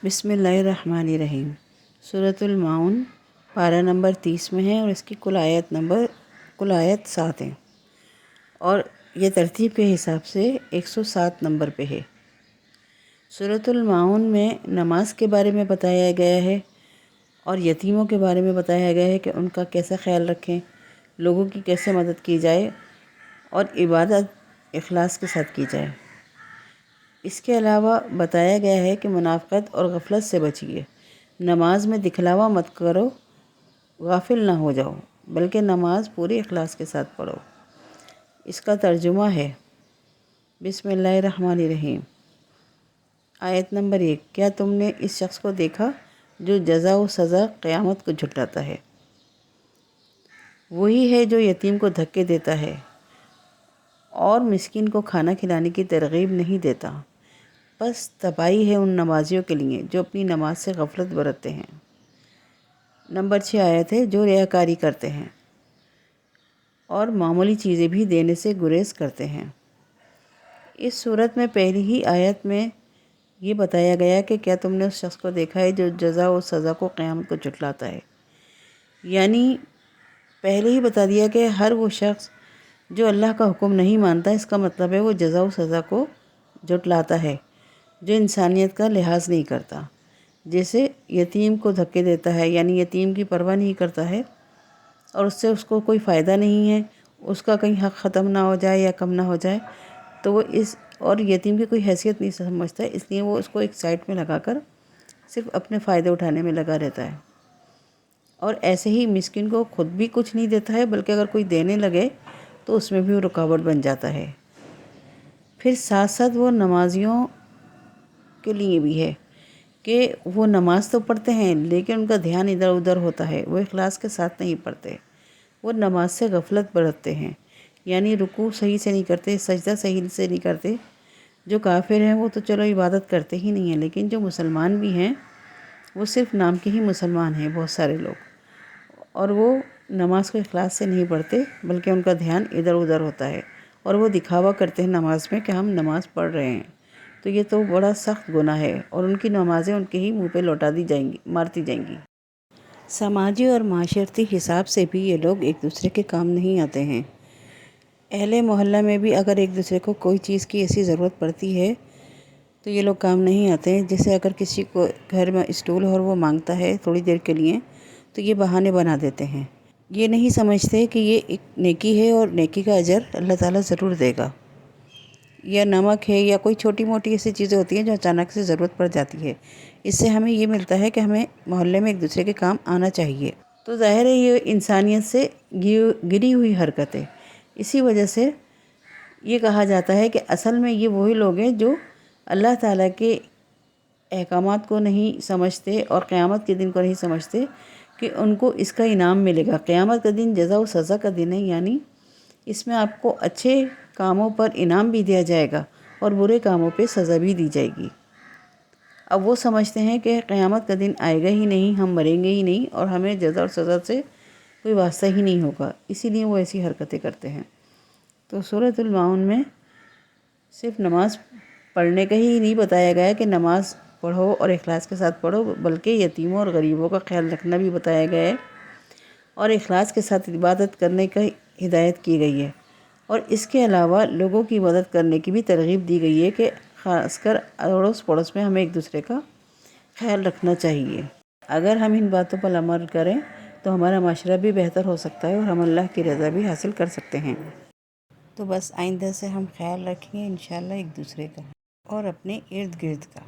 بسم اللہ الرحمن الرحیم۔ سورۃ الماؤن پارہ نمبر 30 میں ہے اور اس کی کل آیت 7 ہیں اور یہ ترتیب کے حساب سے 107 نمبر پہ ہے۔ سورۃ الماؤن میں نماز کے بارے میں بتایا گیا ہے اور یتیموں کے بارے میں بتایا گیا ہے کہ ان کا کیسا خیال رکھیں، لوگوں کی کیسے مدد کی جائے اور عبادت اخلاص کے ساتھ کی جائے۔ اس کے علاوہ بتایا گیا ہے کہ منافقت اور غفلت سے بچیے، نماز میں دکھلاوا مت کرو، غافل نہ ہو جاؤ، بلکہ نماز پوری اخلاص کے ساتھ پڑھو۔ اس کا ترجمہ ہے بسم اللہ الرحمن الرحیم۔ آیت نمبر 1، کیا تم نے اس شخص کو دیکھا جو جزا و سزا قیامت کو جھٹلاتا ہے؟ وہی ہے جو یتیم کو دھکے دیتا ہے اور مسکین کو کھانا کھلانے کی ترغیب نہیں دیتا۔ بس تباہی ہے ان نمازیوں کے لیے جو اپنی نماز سے غفلت برتتے ہیں۔ نمبر 6 آیت ہے، جو ریاکاری کرتے ہیں اور معمولی چیزیں بھی دینے سے گریز کرتے ہیں۔ اس صورت میں پہلی ہی آیت میں یہ بتایا گیا کہ کیا تم نے اس شخص کو دیکھا ہے جو جزا و سزا کو قیامت کو جھٹلاتا ہے، یعنی پہلے ہی بتا دیا کہ ہر وہ شخص جو اللہ کا حکم نہیں مانتا، اس کا مطلب ہے وہ جزا و سزا کو جھٹلاتا ہے، جو انسانیت کا لحاظ نہیں کرتا، جیسے یتیم کو دھکے دیتا ہے، یعنی یتیم کی پرواہ نہیں کرتا ہے اور اس سے اس کو کوئی فائدہ نہیں ہے، اس کا کہیں حق ختم نہ ہو جائے یا کم نہ ہو جائے تو وہ اور یتیم کی کوئی حیثیت نہیں سمجھتا ہے، اس لیے وہ اس کو ایک سائڈ میں لگا کر صرف اپنے فائدے اٹھانے میں لگا رہتا ہے۔ اور ایسے ہی مسکین کو خود بھی کچھ نہیں دیتا ہے، بلکہ اگر کوئی دینے لگے تو اس میں بھی وہ رکاوٹ بن جاتا ہے۔ پھر ساتھ ساتھ وہ نمازیوں کے لیے بھی ہے کہ وہ نماز تو پڑھتے ہیں لیکن ان کا دھیان ادھر ادھر ہوتا ہے، وہ اخلاص کے ساتھ نہیں پڑھتے، وہ نماز سے غفلت برتتے ہیں، یعنی رکوع صحیح سے نہیں کرتے، سجدہ صحیح سے نہیں کرتے۔ جو کافر ہیں وہ تو چلو عبادت کرتے ہی نہیں ہیں، لیکن جو مسلمان بھی ہیں وہ صرف نام کے ہی مسلمان ہیں بہت سارے لوگ، اور وہ نماز کو اخلاص سے نہیں پڑھتے بلکہ ان کا دھیان ادھر ادھر ہوتا ہے اور وہ دکھاوا کرتے ہیں نماز میں کہ ہم نماز پڑھ رہے ہیں، تو یہ تو بڑا سخت گناہ ہے اور ان کی نمازیں ان کے ہی منہ پہ لوٹا دی جائیں گی، مارتی جائیں گی۔ سماجی اور معاشرتی حساب سے بھی یہ لوگ ایک دوسرے کے کام نہیں آتے ہیں۔ اہل محلہ میں بھی اگر ایک دوسرے کو کوئی چیز کی ایسی ضرورت پڑتی ہے تو یہ لوگ کام نہیں آتے ہیں۔ جیسے اگر کسی کو گھر میں اسٹول اور وہ مانگتا ہے تھوڑی دیر کے لیے تو یہ بہانے بنا دیتے ہیں، یہ نہیں سمجھتے کہ یہ ایک نیکی ہے اور نیکی کا اجر اللہ تعالیٰ ضرور دے گا۔ یا نمک ہے یا کوئی چھوٹی موٹی ایسی چیزیں ہوتی ہیں جو اچانک سے ضرورت پڑ جاتی ہے، اس سے ہمیں یہ ملتا ہے کہ ہمیں محلے میں ایک دوسرے کے کام آنا چاہیے۔ تو ظاہر ہے یہ انسانیت سے گری ہوئی حرکت ہے، اسی وجہ سے یہ کہا جاتا ہے کہ اصل میں یہ وہی لوگ ہیں جو اللہ تعالیٰ کے احکامات کو نہیں سمجھتے اور قیامت کے دن کو نہیں سمجھتے کہ ان کو اس کا انعام ملے گا۔ قیامت کا دن جزا و سزا کا دن ہے، یعنی اس میں آپ کو اچھے کاموں پر انعام بھی دیا جائے گا اور برے کاموں پہ سزا بھی دی جائے گی۔ اب وہ سمجھتے ہیں کہ قیامت کا دن آئے گا ہی نہیں، ہم مریں گے ہی نہیں اور ہمیں جزا اور سزا سے کوئی واسطہ ہی نہیں ہوگا، اسی لیے وہ ایسی حرکتیں کرتے ہیں۔ تو سورۃ الماؤن میں صرف نماز پڑھنے کا ہی نہیں بتایا گیا کہ نماز پڑھو اور اخلاص کے ساتھ پڑھو، بلکہ یتیموں اور غریبوں کا خیال رکھنا بھی بتایا گیا ہے اور اخلاص کے ساتھ عبادت کرنے کا ہدایت کی گئی ہے، اور اس کے علاوہ لوگوں کی مدد کرنے کی بھی ترغیب دی گئی ہے کہ خاص کر اڑوس پڑوس میں ہمیں ایک دوسرے کا خیال رکھنا چاہیے۔ اگر ہم ان باتوں پر عمل کریں تو ہمارا معاشرہ بھی بہتر ہو سکتا ہے اور ہم اللہ کی رضا بھی حاصل کر سکتے ہیں۔ تو بس آئندہ سے ہم خیال رکھیں گے انشاءاللہ ایک دوسرے کا اور اپنے ارد گرد کا۔